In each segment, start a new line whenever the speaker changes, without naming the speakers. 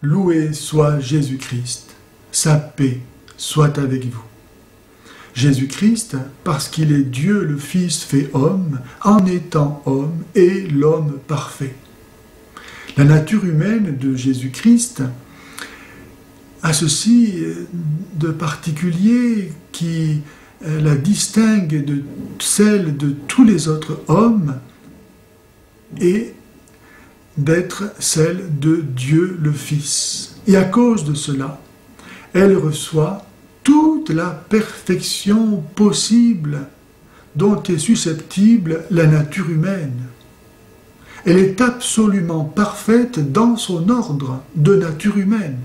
Loué soit Jésus-Christ, sa paix soit avec vous. Jésus-Christ, parce qu'il est Dieu le Fils fait homme, en étant homme, est l'homme parfait. La nature humaine de Jésus-Christ a ceci de particulier qui la distingue de celle de tous les autres hommes et d'être celle de Dieu le Fils. Et à cause de cela, elle reçoit toute la perfection possible dont est susceptible la nature humaine. Elle est absolument parfaite dans son ordre de nature humaine.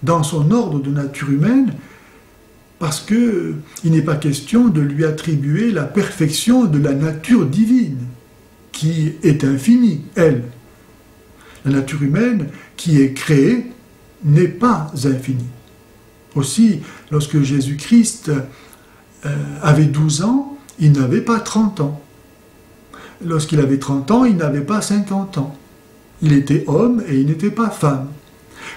Dans son ordre de nature humaine, parce qu'il n'est pas question de lui attribuer la perfection de la nature divine, qui est infinie, elle. La nature humaine qui est créée n'est pas infinie. Aussi, lorsque Jésus-Christ avait 12 ans, il n'avait pas 30 ans. Lorsqu'il avait 30 ans, il n'avait pas 50 ans. Il était homme et il n'était pas femme.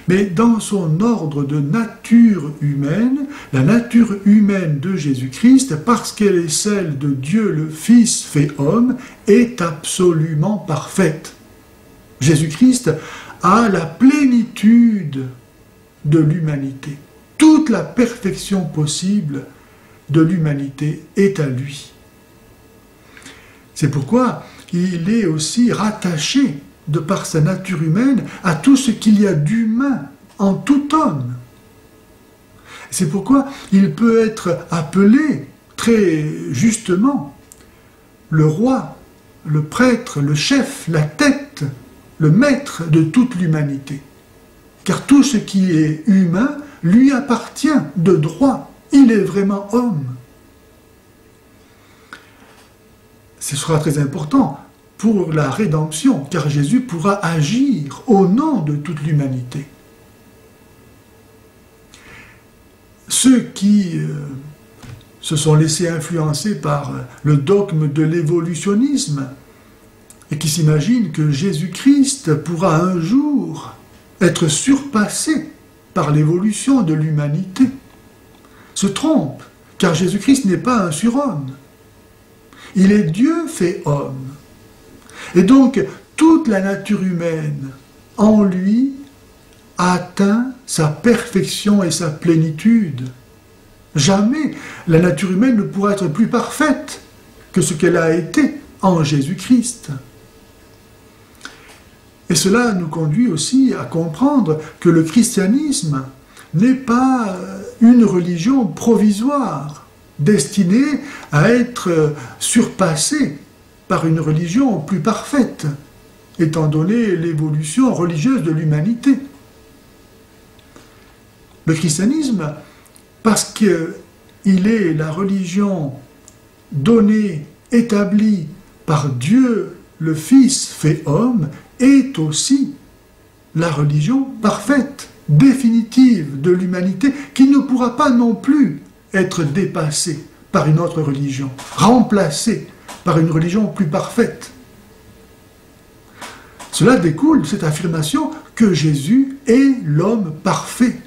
Mais dans son ordre de nature humaine, la nature humaine de Jésus-Christ, parce qu'elle est celle de Dieu le Fils fait homme, est absolument parfaite. Jésus-Christ a la plénitude de l'humanité. Toute la perfection possible de l'humanité est à lui. C'est pourquoi il est aussi rattaché, de par sa nature humaine, à tout ce qu'il y a d'humain en tout homme. C'est pourquoi il peut être appelé très justement le roi, le prêtre, le chef, la tête, le maître de toute l'humanité. Car tout ce qui est humain lui appartient de droit. Il est vraiment homme. Ce sera très important pour la rédemption, car Jésus pourra agir au nom de toute l'humanité. Ceux qui se sont laissés influencer par le dogme de l'évolutionnisme et qui s'imaginent que Jésus-Christ pourra un jour être surpassé par l'évolution de l'humanité se trompent, car Jésus-Christ n'est pas un surhomme. Il est Dieu fait homme. Et donc, toute la nature humaine, en lui, atteint sa perfection et sa plénitude. Jamais la nature humaine ne pourra être plus parfaite que ce qu'elle a été en Jésus-Christ. Et cela nous conduit aussi à comprendre que le christianisme n'est pas une religion provisoire, destinée à être surpassée par une religion plus parfaite, étant donné l'évolution religieuse de l'humanité. Le christianisme, parce qu'il est la religion donnée, établie par Dieu, le Fils fait homme, est aussi la religion parfaite, définitive de l'humanité, qui ne pourra pas non plus être dépassée par une autre religion, remplacée par une religion plus parfaite. Cela découle de cette affirmation que Jésus est l'homme parfait.